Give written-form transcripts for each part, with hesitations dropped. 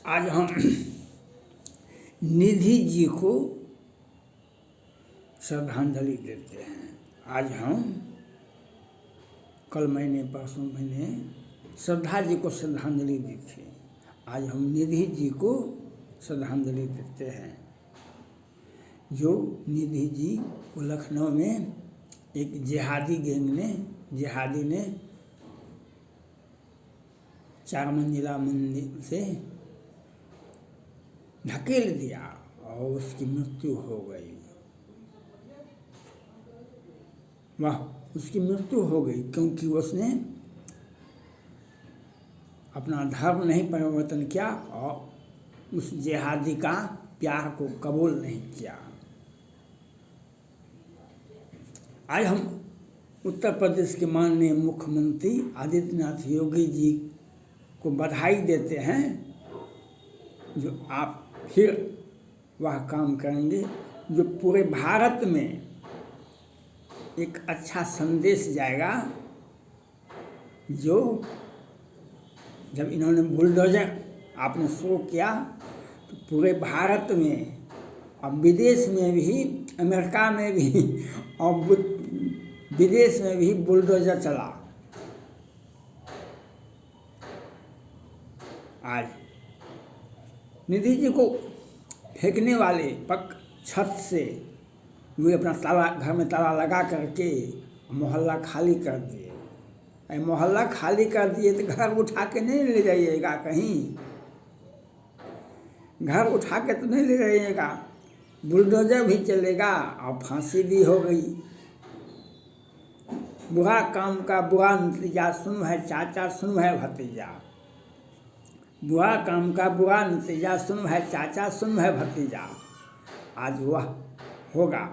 आज हम निधि जी को श्रद्धांजलि देते हैं। आज हम परसों मैंने श्रद्धा जी को श्रद्धांजलि दी थी। आज हम निधि जी को श्रद्धांजलि देते हैं। जो निधि जी को लखनऊ में एक जिहादी ने 4 मंजिला मंदिर से ढकेल दिया और उसकी मृत्यु हो गई। उसकी मृत्यु हो गई क्योंकि उसने अपना धर्म नहीं परिवर्तन किया और उस जिहादी का प्यार को कबूल नहीं किया। आज हम उत्तर प्रदेश के माननीय मुख्यमंत्री आदित्यनाथ योगी जी को बधाई देते हैं, जो आप फिर वह काम करेंगे जो पूरे भारत में एक अच्छा संदेश जाएगा। जो जब इन्होंने बुलडोजर आपने शो किया तो पूरे भारत में और विदेश में भी, अमेरिका में भी और विदेश में भी बुलडोजर चला। आज निधि जी को फेंकने वाले छत से वे अपना घर में ताला लगा करके मोहल्ला खाली कर दिए। मोहल्ला खाली कर दिए तो घर उठा के नहीं ले जाइएगा, कहीं घर उठा के तो नहीं ले जाइएगा, बुलडोजर भी चलेगा और फांसी भी हो गई। बुरा काम का बुरा नतीजा सुन है चाचा, सुन है भतीजा। बुरा काम का बुरा नतीजा सुन है चाचा, सुन है भतीजा। आज वह होगा।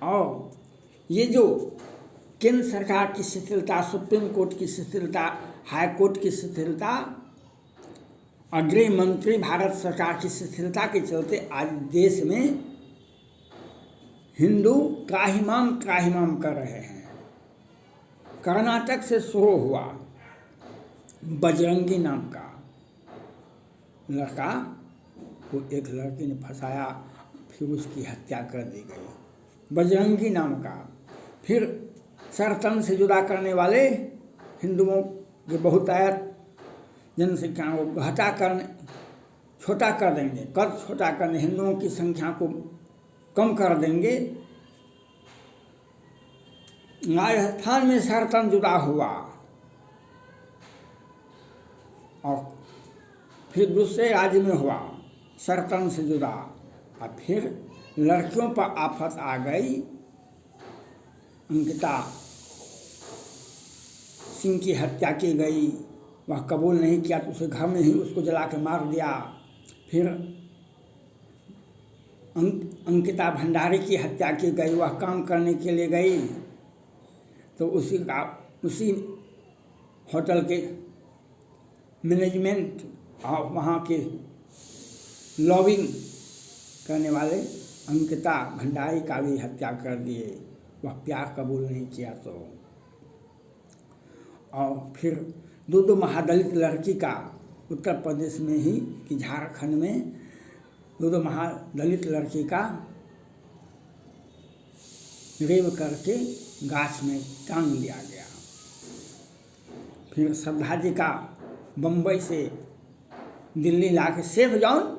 और ये जो केंद्र सरकार की शिथिलता, सुप्रीम कोर्ट की शिथिलता, हाई कोर्ट की शिथिलता और गृह मंत्री भारत सरकार की शिथिलता के चलते आज देश में हिंदू त्राहिमाम कर रहे हैं। कर्नाटक से शुरू हुआ बजरंगी नाम का लड़का को एक लड़की ने फंसाया, फिर उसकी हत्या कर दी गई। बजरंगी नाम का। फिर सरतन से जुदा करने वाले हिंदुओं के बहुतायत जनसंख्या को छोटा कर देंगे, कद छोटा करने, हिंदुओं की संख्या को कम कर देंगे। राजस्थान में सरतन जुदा हुआ और फिर दूसरे राज्य में हुआ सरतन से जुदा। और फिर लड़कियों पर आफत आ गई। अंकिता सिंह की हत्या की गई, वह कबूल नहीं किया तो उसे घर में ही उसको जला के मार दिया। फिर अंकिता भंडारी की हत्या की गई, वह काम करने के लिए गई तो उसी होटल के मैनेजमेंट और वहाँ के लॉबिंग करने वाले अंकिता भंडारी का भी हत्या कर दिए, वह प्यार कबूल नहीं किया तो। और फिर दो महादलित लड़की का उत्तर प्रदेश में ही कि झारखंड में दो महादलित लड़की का रेप करके गाछ में टांग लिया गया। फिर श्रद्धा जी का बम्बई से दिल्ली ला के सेफ जोन,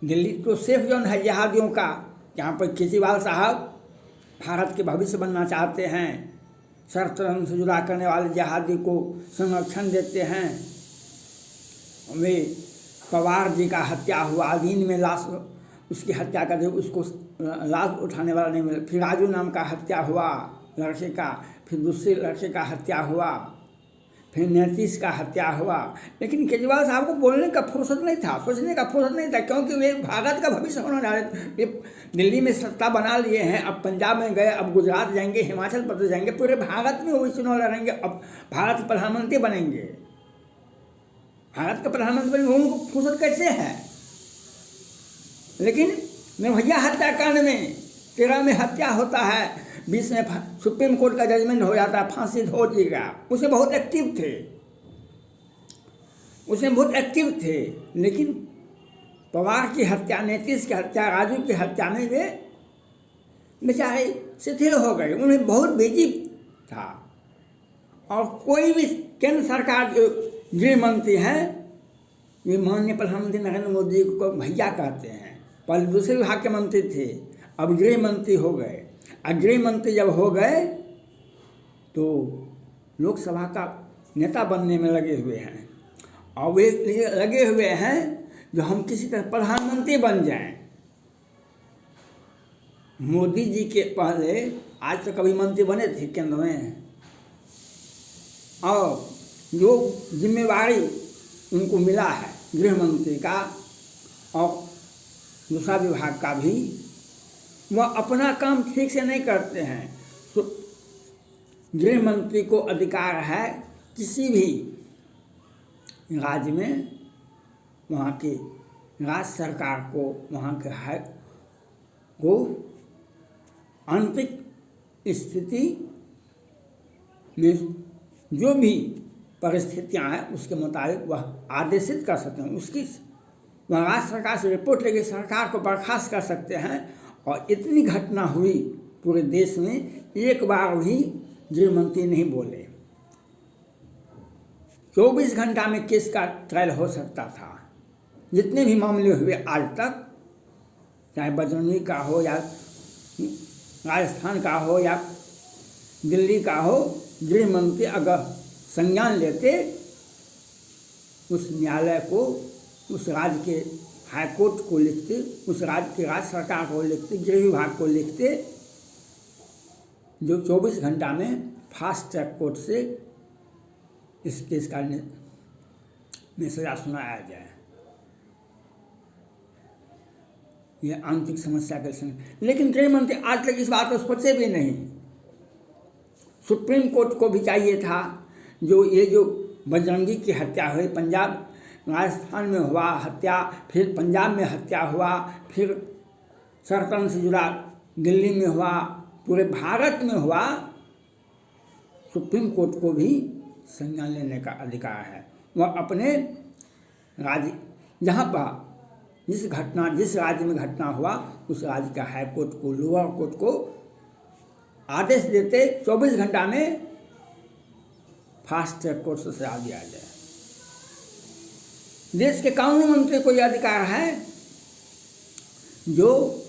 दिल्ली तो सेफ जोन है जिहादियों का, जहाँ पर केजरीवाल साहब भारत के भविष्य बनना चाहते हैं। सरतन से जुदा करने वाले जिहादी को संरक्षण देते हैं। वे पवार जी का हत्या हुआ, दिन में लाश उसकी हत्या कर दे, उसको लाश उठाने वाला नहीं मिला। फिर राजू नाम का हत्या हुआ लड़के का, फिर दूसरे लड़के का हत्या हुआ, फिर नीतीश का हत्या हुआ। लेकिन केजरीवाल साहब को बोलने का फुर्सत नहीं था, सोचने का फुर्सत नहीं था, क्योंकि वे भारत का भविष्य होना चाह रहे थे। ये दिल्ली में सत्ता बना लिए हैं, अब पंजाब में गए, अब गुजरात जाएंगे, हिमाचल प्रदेश जाएंगे, पूरे भारत में वो चुनाव लड़ेंगे। अब भारत के प्रधानमंत्री बनेंगे, भारत का प्रधानमंत्री बनेंगे, उनको फुर्सत कैसे है। लेकिन निर्भया हत्याकांड में 13 में हत्या होता है, 20 में सुप्रीम कोर्ट का जजमेंट हो जाता है, फांसी हो जाएगा। उसे बहुत एक्टिव थे। उसमें बहुत एक्टिव थे, लेकिन पवार की हत्या, नीतीश की हत्या, राजू की हत्या में वे बेचारे शिथिल हो गए। उन्हें बहुत बिजी था। और कोई भी केंद्र सरकार जो गृह मंत्री हैं, ये माननीय प्रधानमंत्री नरेंद्र मोदी को भैया कहते हैं। पहले दूसरे विभाग के मंत्री थे, अब गृह मंत्री हो गए। और गृह मंत्री जब हो गए तो लोकसभा का नेता बनने में लगे हुए हैं। और वे लगे हुए हैं जो हम किसी तरह प्रधानमंत्री बन जाएं। मोदी जी के पहले आज तक कभी मंत्री बने थे केंद्र में? और जो जिम्मेवारी उनको मिला है गृह मंत्री का और दूसरा विभाग का भी, वह अपना काम ठीक से नहीं करते हैं। तो गृह मंत्री को अधिकार है किसी भी राज्य में वहाँ की राज्य सरकार को, वहाँ के है को आंतरिक स्थिति में जो भी परिस्थितियाँ हैं उसके मुताबिक वह आदेशित कर सकते हैं। उसकी वह राज्य सरकार से रिपोर्ट लेके सरकार को बर्खास्त कर सकते हैं। और इतनी घटना हुई पूरे देश में, एक बार भी गृह मंत्री नहीं बोले। 24 घंटा में केस का ट्रायल हो सकता था। जितने भी मामले हुए आज तक, चाहे बजरंगी का हो या राजस्थान का हो या दिल्ली का हो, गृह मंत्री अगर संज्ञान लेते, उस न्यायालय को, उस राज्य के हाई कोर्ट को लिखते, उस राज्य की राज्य सरकार को लिखते, गृह विभाग को लिखते, जो 24 घंटा में फास्ट ट्रैक कोर्ट से इस केस का में सजा सुनाया जाए। यह आंतरिक समस्या के संग, लेकिन गृह मंत्री आज तक इस बात को सोचे भी नहीं। सुप्रीम कोर्ट को भी चाहिए था, जो ये जो बजरंगी की हत्या हुई, पंजाब राजस्थान में हुआ हत्या, फिर पंजाब में हत्या हुआ, फिर सरतन से जुड़ा दिल्ली में हुआ, पूरे भारत में हुआ, सुप्रीम कोर्ट को भी संज्ञान लेने का अधिकार है। वह अपने राज्य जहाँ पर जिस राज्य में घटना हुआ, उस राज्य का हाई कोर्ट को, लोअर कोर्ट को आदेश देते 24 घंटा में फास्ट ट्रैक कोर्ट से सजा दिया जाए। देश के कानून मंत्री को यह अधिकार है, जो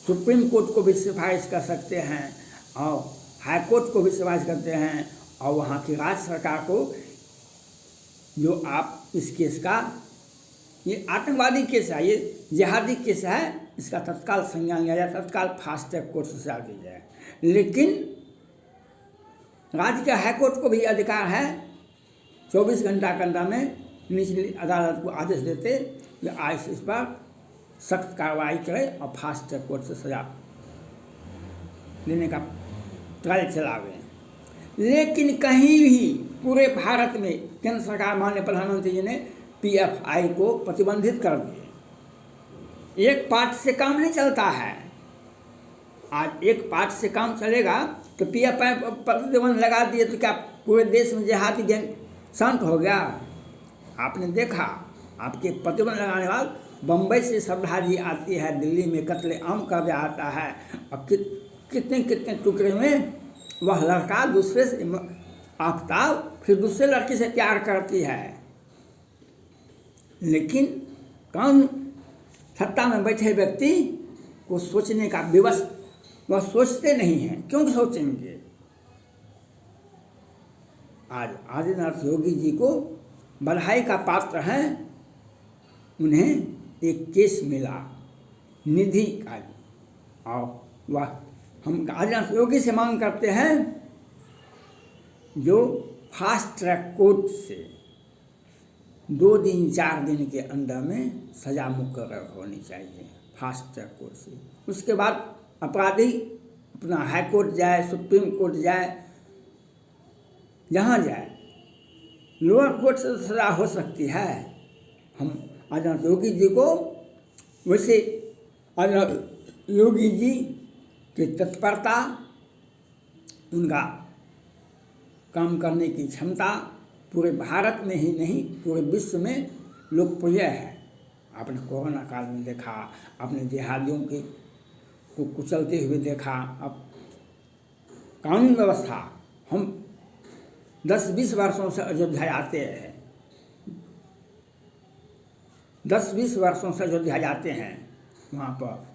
सुप्रीम कोर्ट को भी सिफारिश कर सकते हैं और हाई कोर्ट को भी सिफारिश करते हैं, और वहाँ की राज्य सरकार को, जो आप इस केस का, ये आतंकवादी केस है, ये जिहादी केस है, इसका तत्काल संज्ञान लिया जाए, तत्काल फास्ट ट्रैक कोर्ट से सजा दी जाए। लेकिन राज्य के हाई कोर्ट को भी अधिकार है 24 घंटा के अंदर में निचली अदालत को आदेश देते कि आज इस पर सख्त कार्रवाई करे और फास्ट ट्रैक कोर्ट से सजा देने का ट्रायल चलावे। लेकिन कहीं भी पूरे भारत में केंद्र सरकार, माननीय प्रधानमंत्री जी ने PFI को प्रतिबंधित कर दिए। एक पार्ट से काम नहीं चलता है। आज एक पार्ट से काम चलेगा तो PFI प्रतिबंध लगा दिए तो क्या पूरे देश में जिहादी गैंग शांत हो गया? आपने देखा, आपके प्रतिबंध लगाने वाले बम्बई से श्रद्धा जी आती है, दिल्ली में कत्लेआम कर दिया आता है, और कितने कितने टुकड़े में वह लड़का दूसरे से, आफ्ताब फिर दूसरे लड़की से प्यार करती है। लेकिन कौन सत्ता में बैठे व्यक्ति को सोचने का विवश, वह सोचते नहीं हैं। क्यों सोचेंगे? आज आदित्यनाथ योगी जी को बधाई का पात्र है, उन्हें एक केस मिला निधि का, और वह हम आदित्यनाथ योगी से मांग करते हैं जो फास्ट ट्रैक कोर्ट से 2 दिन 4 दिन के अंदर में सजा मुकर्रर होनी चाहिए फास्ट ट्रैक कोर्ट से। उसके बाद अपराधी अपना हाई कोर्ट जाए, सुप्रीम कोर्ट जाए, जहाँ जाए, लोअर कोर्ट से सजा हो सकती है। हम आदित्यनाथ योगी जी को, वैसे आदित्यनाथ योगी जी की तत्परता, उनका काम करने की क्षमता पूरे भारत में ही नहीं पूरे विश्व में लोकप्रिय है। आपने कोरोना काल में देखा, आपने जिहादियों को कुचलते हुए देखा। अब कानून व्यवस्था, हम 10-20 वर्षों से अयोध्या आते हैं, 10-20 वर्षों से अयोध्या जाते हैं। वहाँ पर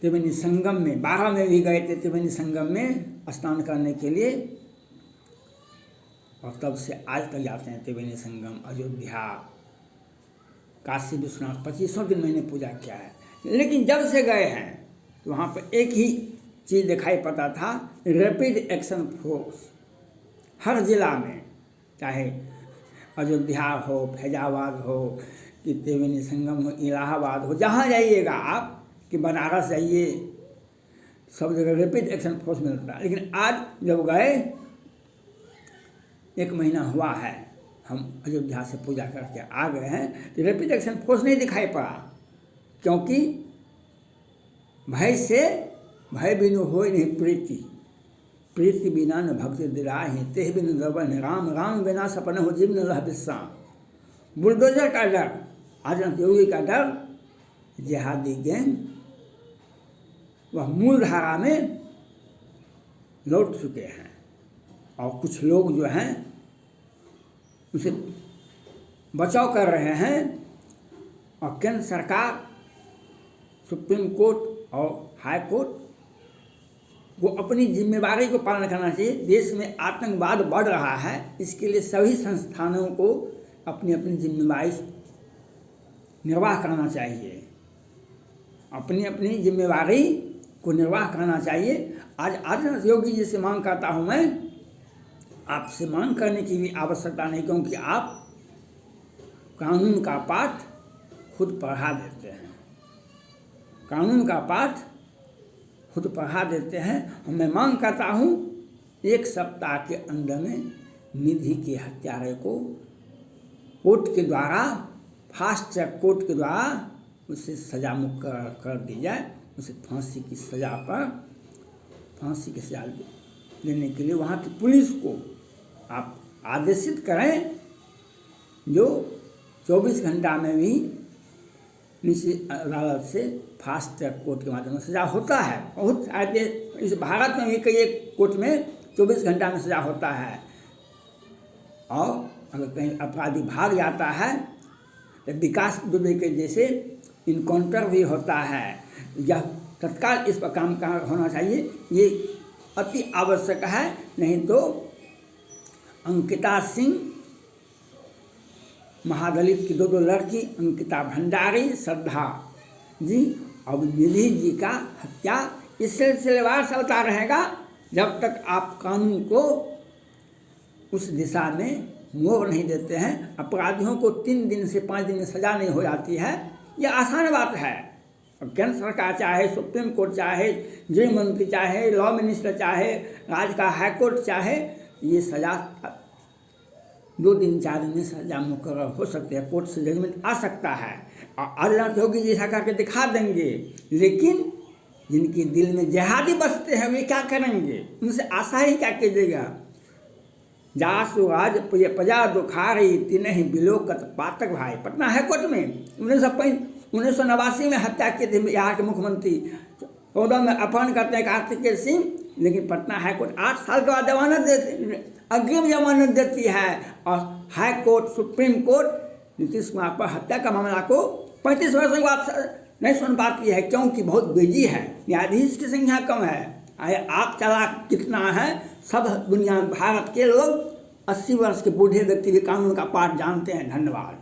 त्रिवेणी संगम में 12 में भी गए थे, त्रिवेणी संगम में स्नान करने के लिए, और तब से आज तक जाते हैं त्रिवेणी संगम, अयोध्या, काशी विश्वनाथ। 25 दिन मैंने पूजा किया है। लेकिन जब से गए हैं तो वहाँ पर एक ही चीज़ दिखाई पड़ता था, रैपिड एक्शन फोर्स हर जिला में, चाहे अयोध्या हो, फैजाबाद हो, कि त्रिवेणी संगम हो, इलाहाबाद हो, जहाँ जाइएगा आप, कि बनारस जाइए, सब जगह रैपिड एक्शन फोर्स मिलता है। लेकिन आज जब गए, 1 महीना हुआ है हम अयोध्या से पूजा करके आ गए हैं, तो रैपिड एक्शन फोर्स नहीं दिखाई पड़ा, क्योंकि भय बिनु होय नहीं प्रीति, प्रीति बिना न भक्ति दिराहि, तेह बिनु दबन राम, राम बिना सपन हो जीव न लह विश्राम। बुलडोजर का डर, आदित्य योगी का डर, जिहादी गैंग वह मूल धारा में लौट चुके हैं। और कुछ लोग जो हैं उसे बचाव कर रहे हैं, और केंद्र सरकार, सुप्रीम कोर्ट और हाई कोर्ट को अपनी जिम्मेदारी को पालन करना चाहिए। देश में आतंकवाद बढ़ रहा है, इसके लिए सभी संस्थानों को अपनी अपनी जिम्मेदारी निर्वाह करना चाहिए, अपनी अपनी जिम्मेदारी को निर्वाह करना चाहिए। आज आदित्य योगी जी से मांग करता हूँ मैं, आपसे मांग करने की भी आवश्यकता नहीं, क्योंकि आप कानून का पाठ खुद पढ़ा देते हैं, कानून का पाठ खुद पढ़ा देते हैं। और मैं मांग करता हूँ 1 सप्ताह के अंदर में निधि के हत्यारे को कोर्ट के द्वारा, फास्ट ट्रैक कोर्ट के द्वारा उसे सजा मुक्त कर दी जाए, उसे फांसी की सजा देने के लिए वहाँ की पुलिस को आप आदेशित करें, जो 24 घंटा में भी निश्चित अदालत से फास्ट ट्रैक कोर्ट के माध्यम से सजा होता है। बहुत सारे इस भारत में भी कई एक कोर्ट में 24 घंटा में सजा होता है। और अगर कहीं अपराधी भाग जाता है तो विकास दुबे के जैसे इनकाउंटर भी होता है। यह तत्काल इस पर काम होना चाहिए, ये अति आवश्यक है। नहीं तो अंकिता सिंह, महादलित की 2 लड़की, अंकिता भंडारी, श्रद्धा जी और निधि जी का हत्या, इस सिलसिलेवार चलता रहेगा जब तक आप कानून को उस दिशा में मोड़ नहीं देते हैं। अपराधियों को 3 दिन से 5 दिन में सजा नहीं हो जाती है, यह आसान बात है। और केंद्र सरकार चाहे, सुप्रीम कोर्ट चाहे, गृह मंत्री चाहे, लॉ मिनिस्टर चाहे, राज्य का हाई कोर्ट चाहे, ये सजा 2 दिन 4 दिन में सजा मुकर्रर हो सकती है, कोर्ट से जजमेंट आ सकता है और आदित्य योगी जैसा करके दिखा देंगे। लेकिन जिनके दिल में जिहादी बसते हैं वे क्या करेंगे? उनसे आशा ही क्या कीजिएगा। जासु आज प्रजा दुखारी तिनहि बिलोकत पातक भाई। पटना हाईकोर्ट में 1989 में हत्या किए थे यहाँ के मुख्यमंत्री, 14 में अपहरण करते हैं कार्तिकेय सिंह, लेकिन पटना हाईकोर्ट 8 साल के बाद जमानत देती, अग्रिम जमानत देती है। और high court, supreme court Nitish Kumar पर हत्या का मामला को 35 वर्षों के बाद नहीं सुन पाती है, क्योंकि बहुत बिजी है, न्यायाधीश की संख्या कम है। आप चालाक कितना है, सब दुनिया में भारत के लोग 80 वर्ष के बूढ़े व्यक्ति भी कानून का पाठ जानते हैं। धन्यवाद।